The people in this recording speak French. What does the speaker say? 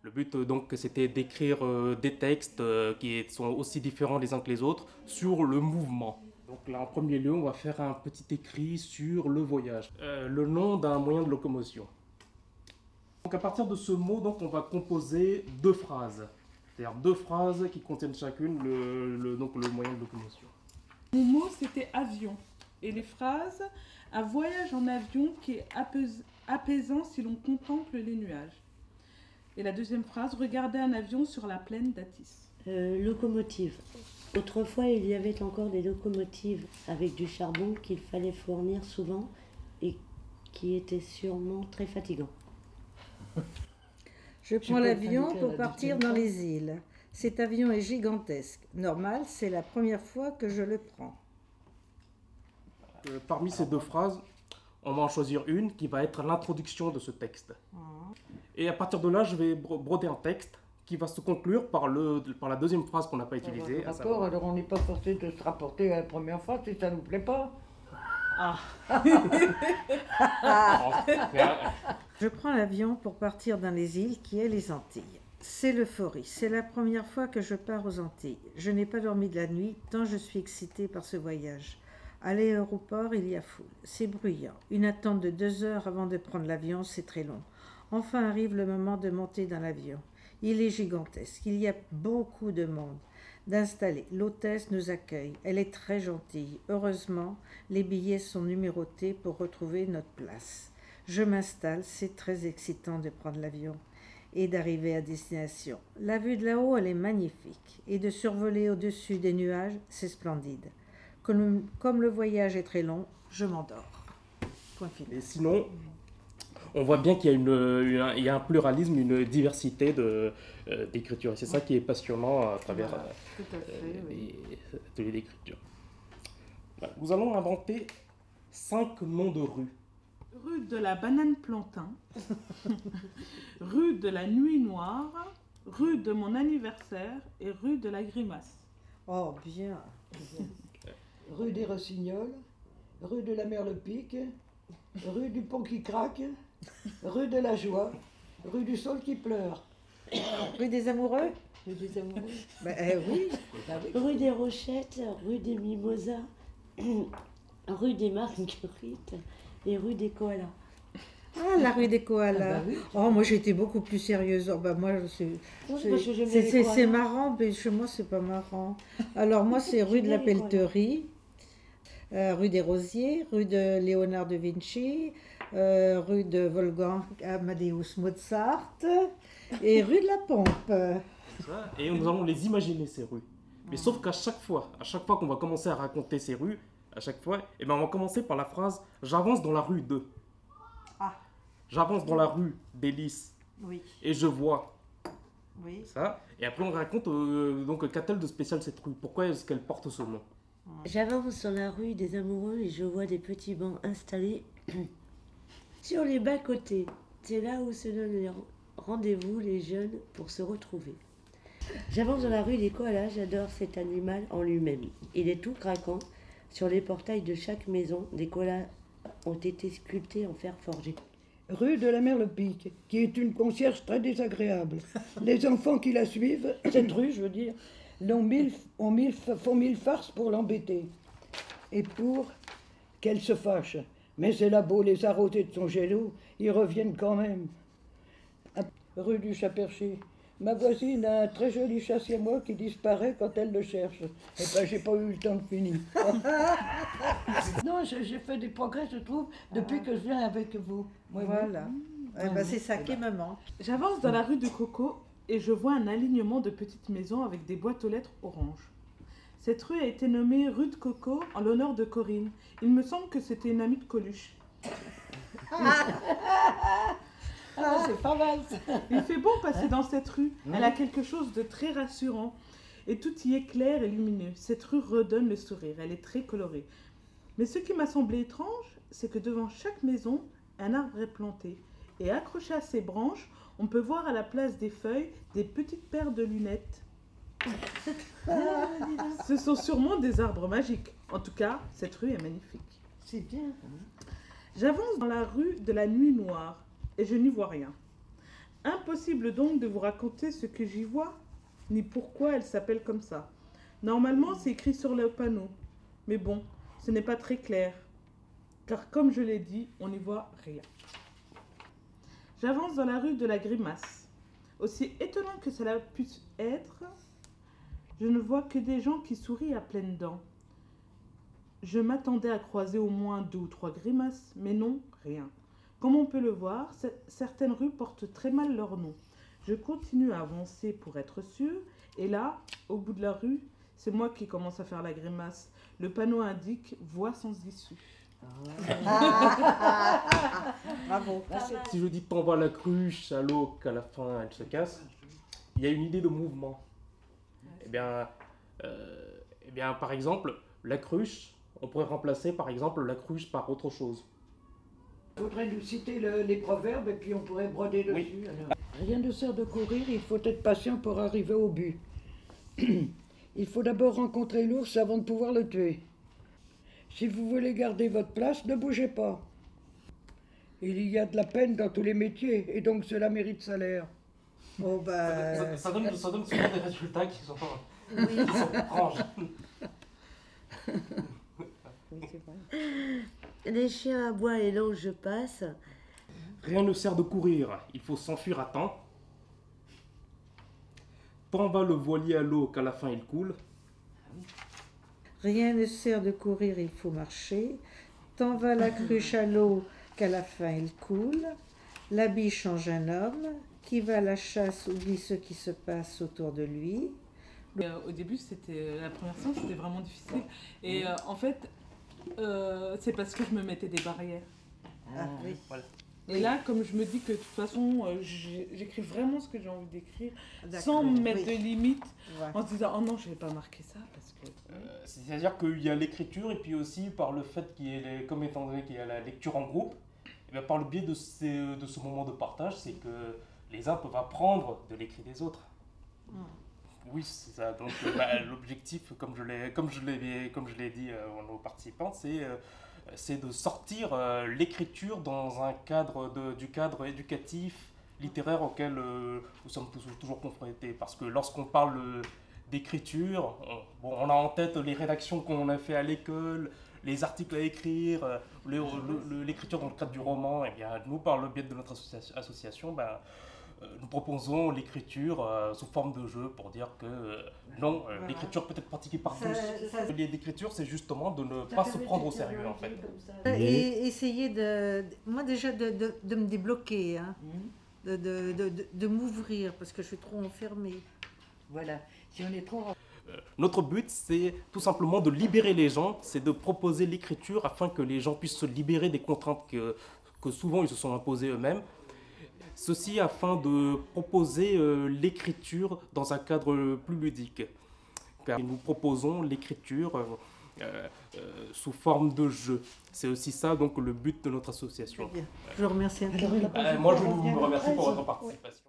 Le but donc c'était d'écrire des textes qui sont aussi différents les uns que les autres sur le mouvement. Donc là en premier lieu on va faire un petit écrit sur le voyage, le nom d'un moyen de locomotion. Donc à partir de ce mot donc on va composer deux phrases, c'est-à-dire deux phrases qui contiennent chacune donc le moyen de locomotion. Mon mot c'était avion et les phrases un voyage en avion qui est apaisant si l'on contemple les nuages. Et la deuxième phrase, regarder un avion sur la plaine d'Atis. Locomotive. Autrefois, il y avait encore des locomotives avec du charbon qu'il fallait fournir souvent et qui étaient sûrement très fatigants. Je prends l'avion pour partir dans les îles. Cet avion est gigantesque. Normal, c'est la première fois que je le prends. Parmi ces deux phrases, on va en choisir une qui va être l'introduction de ce texte. Et à partir de là, je vais broder un texte qui va se conclure par la deuxième phrase qu'on n'a pas utilisée. D'accord, alors on n'est pas forcé de se rapporter à la première phrase si ça ne nous plaît pas. Je prends l'avion pour partir dans les îles qui est les Antilles. C'est l'euphorie. C'est la première fois que je pars aux Antilles. Je n'ai pas dormi de la nuit tant je suis excitée par ce voyage. À l'aéroport, il y a foule. C'est bruyant. Une attente de 2 heures avant de prendre l'avion, c'est très long. Enfin arrive le moment de monter dans l'avion. Il est gigantesque. Il y a beaucoup de monde. D'installer. L'hôtesse nous accueille. Elle est très gentille. Heureusement, les billets sont numérotés pour retrouver notre place. Je m'installe. C'est très excitant de prendre l'avion et d'arriver à destination. La vue de là-haut, elle est magnifique. Et de survoler au-dessus des nuages, c'est splendide. Comme le voyage est très long, je m'endors. Point final. Et sinon, on voit bien qu'il y a un pluralisme, une diversité d'écriture. Et c'est ça qui est passionnant à travers les ateliers d'écriture. Voilà. Nous allons inventer 5 noms de rues. Rue de la Banane Plantain, rue de la Nuit Noire, rue de mon anniversaire et rue de la Grimace. Oh, bien. Rue des Rossignols, rue de la Merlepique, rue du Pont qui craque, rue de la Joie, rue du Saule qui pleure. Rue des Amoureux? Rue des Amoureux. Oui. Rue des Rochettes, rue des Mimosas, rue des Marguerites et rue des Koalas. Ah, la rue des Koalas. Ah bah oui. Oh, moi j'étais beaucoup plus sérieuse. Oh, bah, moi, c'est marrant, mais chez moi c'est pas marrant. Alors moi c'est rue de la Pelleterie, rue des Rosiers, rue de Léonard de Vinci, rue de Wolfgang Amadeus Mozart et rue de la Pompe. Ça, et nous allons les imaginer ces rues. Mais sauf qu'à chaque fois qu'on va commencer à raconter ces rues, on va commencer par la phrase « J'avance dans la rue de ». J'avance dans la rue d'Hélice Oui. et je vois Oui. ça. Et après on raconte donc qu'a-t-elle de spécial cette rue? Pourquoi est-ce qu'elle porte ce nom? J'avance sur la rue des Amoureux et je vois des petits bancs installés sur les bas-côtés. C'est là où se donnent rendez-vous les jeunes pour se retrouver. J'avance dans la rue des Koalas, j'adore cet animal en lui-même. Il est tout craquant. Sur les portails de chaque maison, des koalas ont été sculptés en fer forgé. Rue de la Merlepique, qui est une concierge très désagréable. Les enfants qui la suivent, cette rue, je veux dire, font mille farces pour l'embêter. Et pour qu'elle se fâche. Mais elle a beau les arroser de son gelo, ils reviennent quand même. Rue du Chat-Perché. Ma voisine a un très joli chat siamois qui disparaît quand elle le cherche. Et ben, j'ai pas eu le temps de finir. Non, j'ai fait des progrès, je trouve, depuis que je viens avec vous. Voilà. C'est ça qui me manque. J'avance dans la rue de Coco et je vois un alignement de petites maisons avec des boîtes aux lettres orange. Cette rue a été nommée rue de Coco en l'honneur de Corinne. Il me semble que c'était une amie de Coluche. C'est pas mal. Il fait bon passer dans cette rue. Elle a quelque chose de très rassurant. Et tout y est clair et lumineux. Cette rue redonne le sourire. Elle est très colorée. Mais ce qui m'a semblé étrange, c'est que devant chaque maison, un arbre est planté. Et accroché à ses branches, on peut voir à la place des feuilles des petites paires de lunettes. Ce sont sûrement des arbres magiques. En tout cas, cette rue est magnifique. C'est bien. J'avance dans la rue de la Nuit Noire et je n'y vois rien. Impossible donc de vous raconter ce que j'y vois, ni pourquoi elle s'appelle comme ça. Normalement, c'est écrit sur le panneau. Mais bon, ce n'est pas très clair. Car comme je l'ai dit, on n'y voit rien. J'avance dans la rue de la Grimace. Aussi étonnant que cela puisse être, je ne vois que des gens qui sourient à pleines dents. Je m'attendais à croiser au moins 2 ou 3 grimaces, mais non, rien. Comme on peut le voir, certaines rues portent très mal leur nom. Je continue à avancer pour être sûr, et là, au bout de la rue, c'est moi qui commence à faire la grimace. Le panneau indique « Voie sans issue ». Bravo. Si je dis t'envoies la cruche à l'eau qu'à la fin elle se casse, il y a une idée de mouvement. Eh bien, par exemple, la cruche, on pourrait remplacer par exemple la cruche par autre chose. Il faudrait nous citer les proverbes et puis on pourrait broder dessus. Oui. Alors. Rien ne sert de courir, il faut être patient pour arriver au but. Il faut d'abord rencontrer l'ours avant de pouvoir le tuer. Si vous voulez garder votre place, ne bougez pas. Il y a de la peine dans tous les métiers et donc cela mérite salaire. Oh bah. Ça donne souvent des résultats qui sont pas Oui, étranges. les chiens aboient et l'ange passe. Rien ne sert de courir, il faut s'enfuir à temps. Tant va le voilier à l'eau qu'à la fin il coule. Rien ne sert de courir, il faut marcher. Tant va la cruche à l'eau qu'à la fin il coule. La biche change un homme. Qui va à la chasse oublie ce qui se passe autour de lui. Au début, la première séance, c'était vraiment difficile. Et en fait, c'est parce que je me mettais des barrières. Ah oui. Voilà. Et là, comme je me dis que de toute façon, j'écris vraiment ce que j'ai envie d'écrire, D'accord. sans me mettre Oui. de limites, Ouais. en se disant « Oh non, je vais pas marquer ça, parce que... C'est-à-dire qu'il y a l'écriture et puis aussi par le fait qu'il y ait, comme étant donné qu'il y a la lecture en groupe, et bien par le biais de ce moment de partage, c'est que les uns peuvent apprendre de l'écrit des autres. Oui, c'est ça. Donc l'objectif, comme je l'ai dit aux participants, c'est de sortir l'écriture dans un cadre du cadre éducatif, littéraire auquel nous sommes toujours confrontés. Parce que lorsqu'on parle d'écriture, on a en tête les rédactions qu'on a fait à l'école, les articles à écrire, l'écriture dans le cadre du roman. Et bien, nous, par le biais de notre association, nous proposons l'écriture sous forme de jeu pour dire que non, Voilà. l'écriture peut être pratiquée par Ça- tous. ça- L'idée d'écriture, c'est justement de ne pas se prendre au sérieux en fait. Et essayer moi déjà de me débloquer, hein, de m'ouvrir parce que je suis trop enfermée. Voilà, si on est trop... Notre but, c'est tout simplement de libérer les gens, c'est de proposer l'écriture afin que les gens puissent se libérer des contraintes que souvent ils se sont imposées eux-mêmes. Ceci afin de proposer l'écriture dans un cadre plus ludique. Car nous proposons l'écriture sous forme de jeu. C'est aussi ça donc le but de notre association. Très bien. Je vous remercie infiniment. Moi je vous remercie pour votre participation.